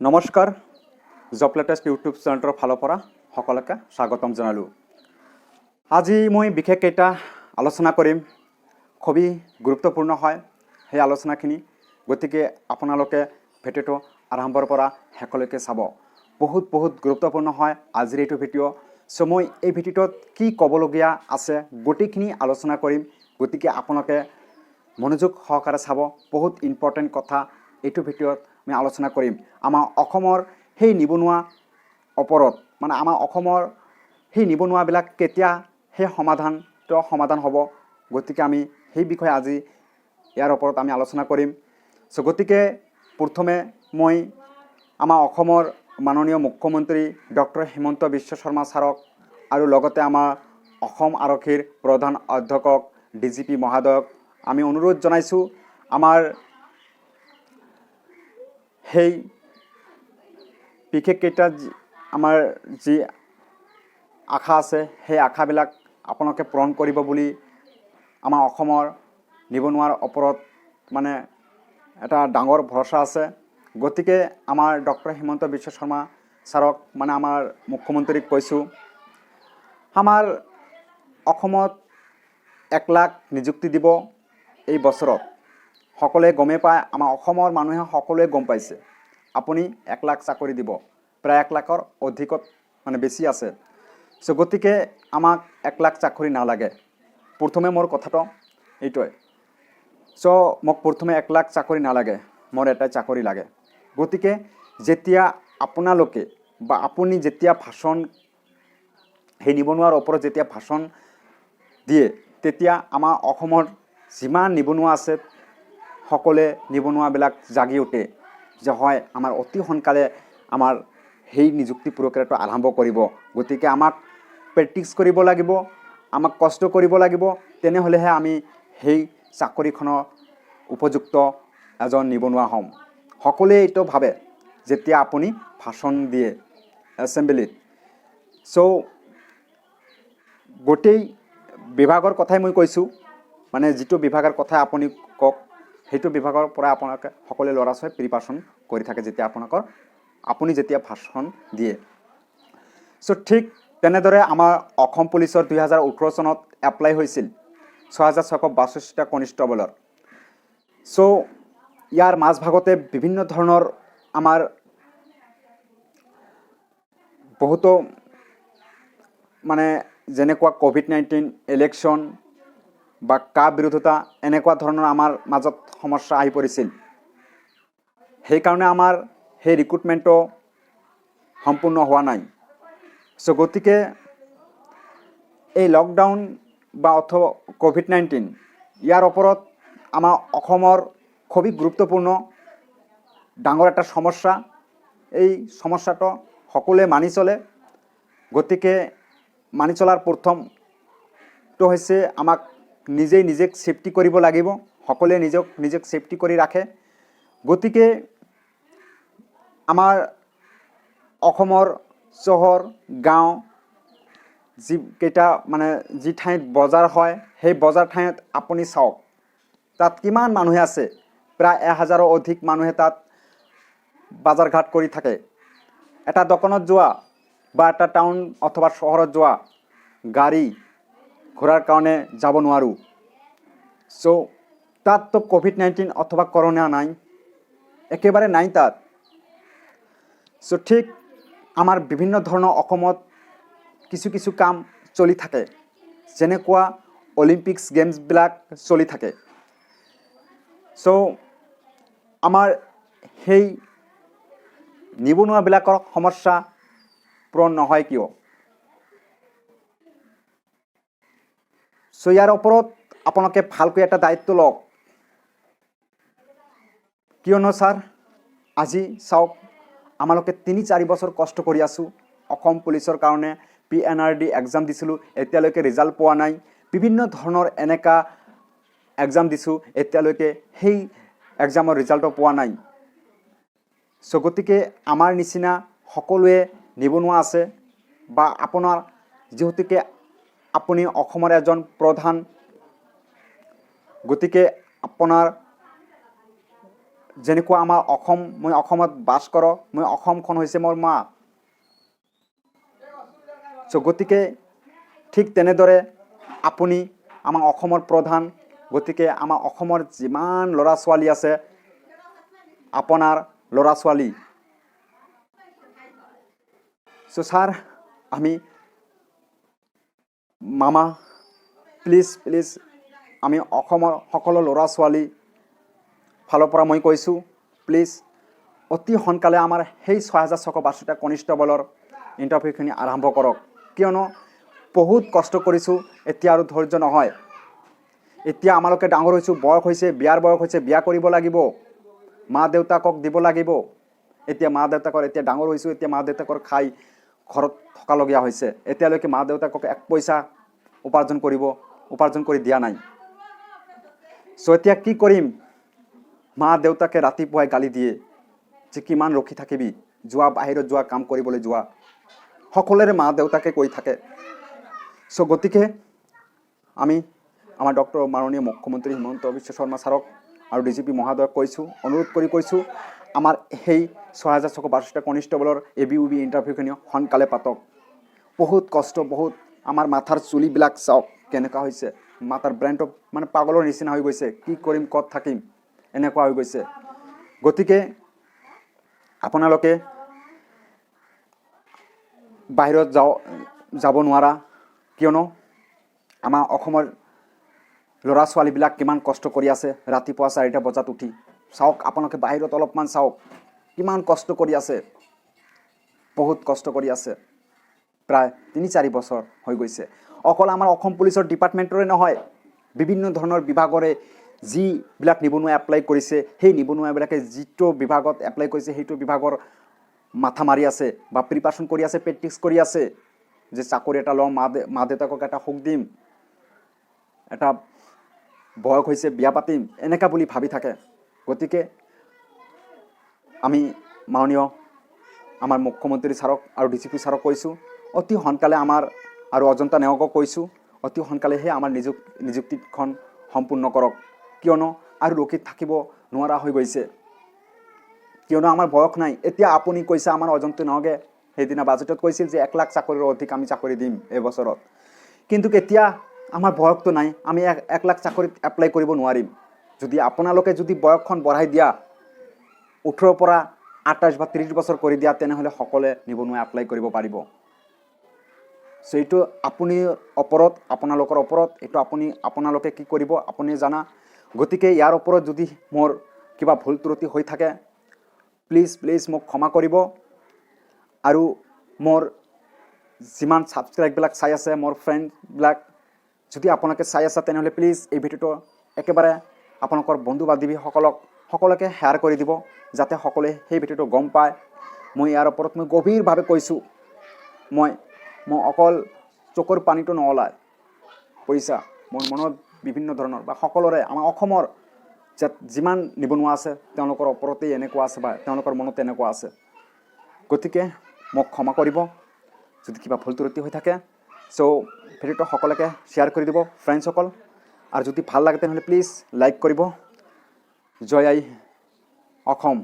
নমস্কাৰ job latest YouTube চেনেলৰ ফালৰ পৰা সকলোকে স্বাগতম জনালোঁ। আজি মই বিশেষ এটা আলোচনা কৰিম, খুবেই গুৰুত্বপূৰ্ণ হয় সেই আলোচনাখিনি। গতিকে আপোনালোকে ভিডিঅ'টো আৰম্ভৰ পৰা শেষলৈকে চাব। বহুত গুৰুত্বপূৰ্ণ হয় আজিৰ এইটো ভিডিঅ'। চ' মই এই ভিডিঅ'টোত কি ক'বলগীয়া আছে গোটেইখিনি আলোচনা কৰিম। গতিকে আপোনালোকে মনোযোগ সহকাৰে চাব। বহুত ইম্পৰ্টেণ্ট কথা এইটো ভিডিঅ'ত আমি আলোচনা কৰিম। আমাৰ অসমৰ সেই নিবনুৱা ওপৰত, মানে আমাৰ অসমৰ সেই নিবনুৱাবিলাক কেতিয়া সেই সমাধান হ'ব। গতিকে আমি সেই বিষয়ে আজি ইয়াৰ ওপৰত আমি আলোচনা কৰিম। চ' গতিকে প্ৰথমে মই আমাৰ অসমৰ মাননীয় মুখ্যমন্ত্ৰী ডক্টৰ হিমন্ত বিশ্ব শৰ্মা ছাৰক আৰু লগতে আমাৰ অসম আৰক্ষীৰ প্ৰধান অধ্যক্ষক DGP মহোদয়ক আমি অনুৰোধ জনাইছোঁ, আমাৰ সেই বিশেষকেইটা আমাৰ যি আশা আছে সেই আশাবিলাক আপোনালোকে পূৰণ কৰিব বুলি আমাৰ অসমৰ নিবনুৱাৰ ওপৰত মানে এটা ডাঙৰ ভৰসা আছে। গতিকে আমাৰ ডক্টৰ হিমন্ত বিশ্ব শৰ্মা ছাৰক মানে আমাৰ মুখ্যমন্ত্ৰীক কৈছোঁ, আমাৰ অসমত 1 লাখ নিযুক্তি দিব এই বছৰত। সকলোৱে গমেই পায়, আমাৰ অসমৰ মানুহে সকলোৱে গম পাইছে আপুনি 1 লাখ চাকৰি দিব, প্ৰায় 1 লাখৰ অধিকত মানে বেছি আছে। চ' গতিকে আমাক 1 লাখ চাকৰি নালাগে। প্ৰথমে মোৰ কথাটো এইটোৱে। চ' মোক প্ৰথমে 1 লাখ চাকৰি নালাগে, মোৰ এটাই চাকৰি লাগে। গতিকে যেতিয়া আপোনালোকে বা আপুনি যেতিয়া ভাষণ সেই নিবনুৱাৰ ওপৰত যেতিয়া ভাষণ দিয়ে, তেতিয়া আমাৰ অসমৰ যিমান নিবনুৱা আছে সকলোৱে নিবনুৱাবিলাক জাগি উঠে যে হয়, আমাৰ অতি সোনকালে আমাৰ সেই নিযুক্তি প্ৰক্ৰিয়াটো আৰম্ভ কৰিব। গতিকে আমাক প্ৰেক্টিছ কৰিব লাগিব, আমাক কষ্ট কৰিব লাগিব, তেনেহ'লেহে আমি সেই চাকৰিখনৰ উপযুক্ত এজন নিবনুৱা হ'ম। সকলোৱে এইটো ভাবে যেতিয়া আপুনি ভাষণ দিয়ে এছেম্বলিত। চ' গোটেই বিভাগৰ কথাই মই কৈছোঁ, মানে যিটো বিভাগৰ কথা আপুনি কওক সেইটো বিভাগৰ পৰা আপোনালোকে সকলোৱে ল'ৰা ছোৱালী প্ৰিপাৰেশ্যন কৰি থাকে যেতিয়া আপুনি যেতিয়া ভাষণ দিয়ে। চ' ঠিক তেনেদৰে আমাৰ অসম পুলিচৰ 2018 চনত এপ্লাই হৈছিল 6662টা কনিষ্টবলৰ। চ' ইয়াৰ মাজভাগতে বিভিন্ন ধৰণৰ আমাৰ বহুতো মানে যেনেকুৱা COVID-19 ইলেকশ্যন বা কা বিৰোধতা এনেকুৱা ধৰণৰ আমাৰ মাজত সমস্যা আহি পৰিছিল। সেইকাৰণে আমাৰ সেই ৰিক্ৰুটমেণ্টটো সম্পূৰ্ণ হোৱা নাই। চ' গতিকে এই লকডাউন বা অথবা COVID-19 ইয়াৰ ওপৰত আমাৰ অসমৰ খুবেই গুৰুত্বপূৰ্ণ ডাঙৰ এটা সমস্যা। এই সমস্যাটো সকলোৱে মানি চলে। গতিকে মানি চলাৰ প্ৰথমটো হৈছে আমাক নিজক ছেফটি কৰিব লাগিব। সকলোৱে নিজক ছেফটি কৰি ৰাখে। গতিকে আমাৰ অসমৰ চহৰ গাঁও যিকেইটা মানে যি ঠাইত বজাৰ হয়, সেই বজাৰ ঠাইত আপুনি চাওক তাত কিমান মানুহে আছে। প্ৰায় 1000ৰো অধিক মানুহে তাত বজাৰ ঘাট কৰি থাকে। এটা দোকানত যোৱা বা এটা টাউন অথবা চহৰত যোৱা গাড়ী ঘোৰাৰ কাৰণে যাব নোৱাৰোঁ। চ' তাততো COVID-19 অথবা কৰোণা নাই, একেবাৰে নাই তাত। চ' ঠিক আমাৰ বিভিন্ন ধৰণৰ অসমত কিছু কাম চলি থাকে, যেনেকুৱা অলিম্পিক্স গেমছবিলাক চলি থাকে। চ' আমাৰ সেই নিবনুৱাবিলাকৰ সমস্যা পূৰণ নহয় কিয়? চ' ইয়াৰ ওপৰত আপোনালোকে ভালকৈ এটা দায়িত্ব লওক। কিয়নো ছাৰ আজি চাওক, আমালোকে 3-4 বছৰ কষ্ট কৰি আছোঁ অসম পুলিচৰ কাৰণে। PNRD এক্সাম দিছিলোঁ, এতিয়ালৈকে ৰিজাল্ট পোৱা নাই। বিভিন্ন ধৰণৰ এনেকা এক্সাম দিছোঁ, এতিয়ালৈকে সেই এক্সামৰ ৰিজাল্টটো পোৱা নাই। চ' গতিকে আমাৰ নিচিনা সকলোৱে নিবনুৱা আছে বা আপোনাৰ যিহেতুকে আপুনি অসমৰ এজন প্ৰধান, গতিকে আপোনাৰ যেনেকুৱা আমাৰ অসম, মই অসমত বাস কৰোঁ, মই অসমখন হৈছে মোৰ মা। চ' গতিকে ঠিক তেনেদৰে আপুনি আমাৰ অসমৰ প্ৰধান, গতিকে আমাৰ অসমৰ যিমান ল'ৰা ছোৱালী আছে, আপোনাৰ ল'ৰা ছোৱালী। চ' ছাৰ, আমি মামা প্লিজ আমি অসমৰ সকলো ল'ৰা ছোৱালী ফালৰ পৰা মই কৈছোঁ, প্লিজ অতি সোনকালে আমাৰ সেই ৬,৬৬২টা কনিষ্টেবলৰ ইণ্টাৰভিউখিনি আৰম্ভ কৰক। কিয়নো বহুত কষ্ট কৰিছোঁ, এতিয়া আৰু ধৈৰ্য নহয়। এতিয়া আমালোকে ডাঙৰ হৈছোঁ, বয়স হৈছে, বিয়াৰ বয়স হৈছে, বিয়া কৰিব লাগিব, মা দেউতাকক দিব লাগিব। এতিয়া মা দেউতাকৰ এতিয়া ডাঙৰ হৈছোঁ, এতিয়া মা দেউতাকৰ খাই ঘৰত থকালগীয়া হৈছে। এতিয়ালৈকে মা দেউতাকক এক পইচা উপাৰ্জন কৰি দিয়া নাই। চ' এতিয়া কি কৰিম? মা দেউতাকে ৰাতিপুৱাই গালি দিয়ে যে কিমান ৰখি থাকিবি, যোৱা বাহিৰত যোৱা, কাম কৰিবলৈ যোৱা, সকলোৰে মা দেউতাকে কৈ থাকে। চ' গতিকে আমি আমাৰ ডক্টৰ মাননীয় মুখ্যমন্ত্ৰী হিমন্ত বিশ্ব শৰ্মা ছাৰক আৰু DGP মহোদয়ক অনুৰোধ কৰি কৈছোঁ, আমাৰ সেই ৬,৬৬২টা কনিষ্টেবলৰ ABUB ইণ্টাৰভিউখিনি সোনকালে পাতক। বহুত কষ্ট, বহুত আমাৰ মাথাৰ চুলিবিলাক চাওক কেনেকুৱা হৈছে, মাথাৰ ব্ৰেইনটো মানে পাগলৰ নিচিনা হৈ গৈছে, কি কৰিম, ক'ত থাকিম, এনেকুৱা হৈ গৈছে। গতিকে আপোনালোকে বাহিৰত যাব নোৱাৰা, কিয়নো আমাৰ অসমৰ ল'ৰা ছোৱালীবিলাক কিমান কষ্ট কৰি আছে। ৰাতিপুৱা 4টা বজাত উঠি চাওক, আপোনালোকে বাহিৰত অলপমান চাওক কিমান কষ্ট কৰি আছে, বহুত কষ্ট কৰি আছে। প্ৰায় 3-4 বছৰ হৈ গৈছে। অকল আমাৰ অসম পুলিচৰ ডিপাৰ্টমেণ্টৰে নহয়, বিভিন্ন ধৰণৰ বিভাগৰে যিবিলাক নিবনুৱা এপ্লাই কৰিছে, সেই নিবনুৱাবিলাকে যিটো বিভাগত এপ্লাই কৰিছে সেইটো বিভাগৰ মাথা মাৰি আছে বা প্ৰিপাৰেশ্যন কৰি আছে, প্ৰেক্টিছ কৰি আছে যে চাকৰি এটা লওঁ, মা দেউতাকক এটা সুখ দিম, এটা বয়স হৈছে বিয়া পাতিম, এনেকা বুলি ভাবি থাকে। গতিকে আমি মাননীয় আমাৰ মুখ্যমন্ত্ৰী ছাৰক আৰু DGP ছাৰক কৈছোঁ, অতি সোনকালে আমাৰ আৰু অজন্তা নেওগক কৈছোঁ, অতি সোনকালেহে আমাৰ নিযুক্তিখন সম্পূৰ্ণ কৰক। কিয়নো আৰু ৰখি থাকিব নোৱাৰা হৈ গৈছে, কিয়নো আমাৰ বয়স নাই। এতিয়া আপুনি কৈছে, আমাৰ অজন্তা নেওগে সেইদিনা বাজেটত কৈছিল যে 1 লাখ চাকৰিৰ অধিক আমি চাকৰি দিম এবছৰত, কিন্তু এতিয়া আমাৰ বয়সটো নাই, আমি 1 লাখ চাকৰিত এপ্লাই কৰিব নোৱাৰিম। যদি আপোনালোকে বয়সখন বঢ়াই দিয়া, 18 পৰা 28 বা 30 বছৰ কৰি দিয়া, তেনেহ'লে সকলোৱে নিবনুৱা এপ্লাই কৰিব পাৰিব। চ' এইটো আপোনালোকৰ ওপৰত, এইটো আপোনালোকে কি কৰিব আপুনি জানা। গতিকে ইয়াৰ ওপৰত যদি মোৰ কিবা ভুল ত্ৰুটি হৈ থাকে, প্লিজ মোক ক্ষমা কৰিব। আৰু মোৰ যিমান ছাবস্ক্ৰাইববিলাক চাই আছে, মোৰ ফ্ৰেণ্ডবিলাক যদি আপোনালোকে চাই আছে, তেনেহ'লে প্লিজ এই ভিডিঅ'টো একেবাৰে আপোনালোকৰ বন্ধু সকলোকে শ্বেয়াৰ কৰি দিব, যাতে সকলোৱে সেই ভিডিঅ'টো গম পায়। মই ইয়াৰ ওপৰত গভীৰভাৱে কৈছোঁ, মই অকল চকুৰ পানীটো নওলায় পইচা, মোৰ মনত বিভিন্ন ধৰণৰ বা সকলোৰে আমাৰ অসমৰ যিমান নিবনুৱা আছে তেওঁলোকৰ ওপৰতেই এনেকুৱা আছে বা তেওঁলোকৰ মনত এনেকুৱা আছে। গতিকে মোক ক্ষমা কৰিব যদি কিবা ভুল ত্ৰুটি হৈ থাকে। চ' ভিডিঅ'টো সকলোকে শ্বেয়াৰ কৰি দিব ফ্ৰেণ্ডসকল, আৰু যদি ভাল লাগে তেনেহ'লে প্লিজ লাইক কৰিব। জয় আই অসম।